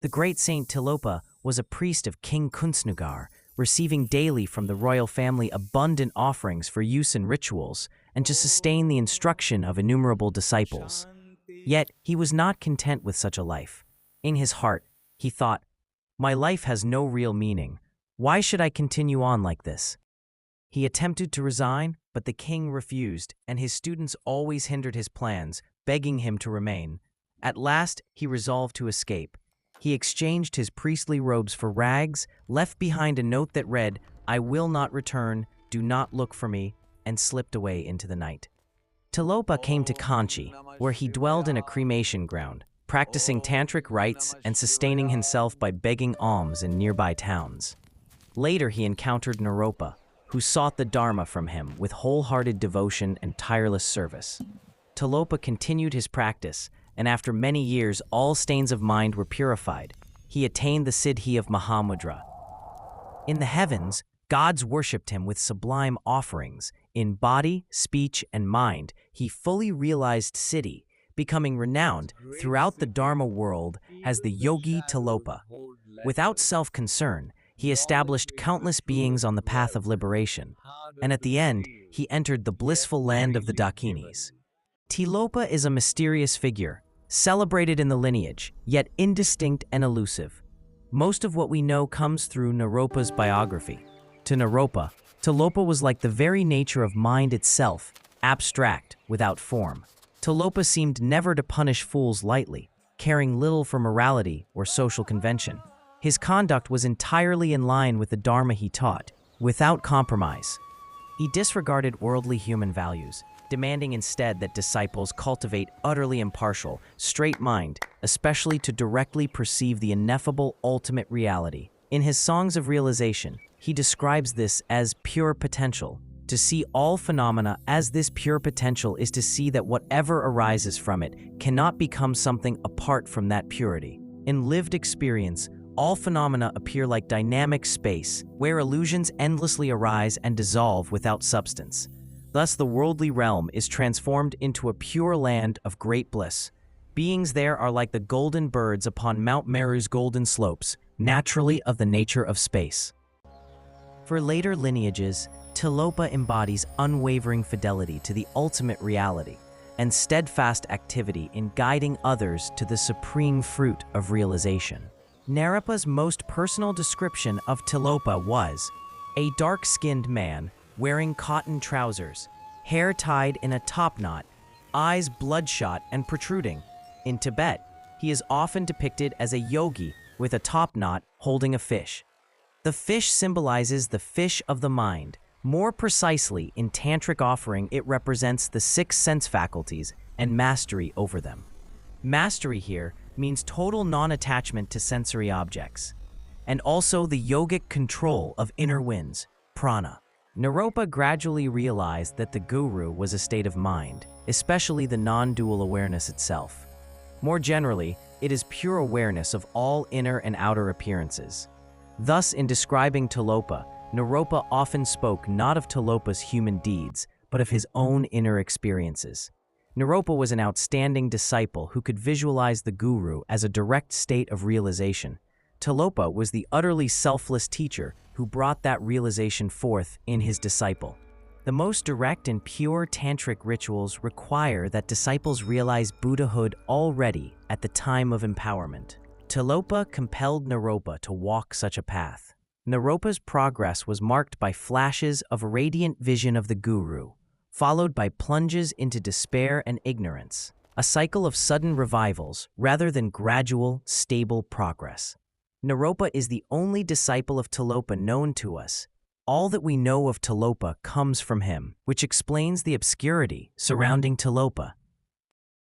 The great Saint Tilopa was a priest of King Kunsnugar, receiving daily from the royal family abundant offerings for use in rituals and to sustain the instruction of innumerable disciples. Yet he was not content with such a life. In his heart, he thought, "My life has no real meaning. Why should I continue on like this?" He attempted to resign, but the king refused, and his students always hindered his plans, begging him to remain. At last, he resolved to escape. He exchanged his priestly robes for rags, left behind a note that read, "I will not return, do not look for me," and slipped away into the night. Tilopa came to Kanchi, where he dwelled in a cremation ground, practicing tantric rites and sustaining himself by begging alms in nearby towns. Later, he encountered Naropa, who sought the Dharma from him with wholehearted devotion and tireless service. Tilopa continued his practice, and after many years, all stains of mind were purified. He attained the Siddhi of Mahamudra. In the heavens, gods worshipped him with sublime offerings. In body, speech, and mind, he fully realized Siddhi, becoming renowned throughout the Dharma world as the Yogi Tilopa. Without self-concern, he established countless beings on the path of liberation, and at the end, he entered the blissful land of the Dakinis. Tilopa is a mysterious figure, celebrated in the lineage, yet indistinct and elusive. Most of what we know comes through Naropa's biography. To Naropa, Tilopa was like the very nature of mind itself, abstract, without form. Tilopa seemed never to punish fools lightly, caring little for morality or social convention. His conduct was entirely in line with the Dharma he taught, without compromise. He disregarded worldly human values, demanding instead that disciples cultivate utterly impartial, straight mind, especially to directly perceive the ineffable ultimate reality. In his Songs of Realization, he describes this as pure potential. To see all phenomena as this pure potential is to see that whatever arises from it cannot become something apart from that purity. In lived experience, all phenomena appear like dynamic space, where illusions endlessly arise and dissolve without substance. Thus, the worldly realm is transformed into a pure land of great bliss. Beings there are like the golden birds upon Mount Meru's golden slopes, naturally of the nature of space. For later lineages, Tilopa embodies unwavering fidelity to the ultimate reality and steadfast activity in guiding others to the supreme fruit of realization. Naropa's most personal description of Tilopa was a dark-skinned man wearing cotton trousers, hair tied in a topknot, eyes bloodshot and protruding. In Tibet, he is often depicted as a yogi with a topknot holding a fish. The fish symbolizes the fish of the mind. More precisely, in tantric offering, it represents the 6 sense faculties and mastery over them. Mastery here means total non-attachment to sensory objects, and also the yogic control of inner winds, prana. Naropa gradually realized that the guru was a state of mind, especially the non-dual awareness itself. More generally, it is pure awareness of all inner and outer appearances. Thus, in describing Tilopa, Naropa often spoke not of Tilopa's human deeds, but of his own inner experiences. Naropa was an outstanding disciple who could visualize the guru as a direct state of realization. Tilopa was the utterly selfless teacher who brought that realization forth in his disciple. The most direct and pure tantric rituals require that disciples realize Buddhahood already at the time of empowerment. Tilopa compelled Naropa to walk such a path. Naropa's progress was marked by flashes of radiant vision of the guru, followed by plunges into despair and ignorance, a cycle of sudden revivals rather than gradual, stable progress. Naropa is the only disciple of Tilopa known to us. All that we know of Tilopa comes from him, which explains the obscurity surrounding Tilopa.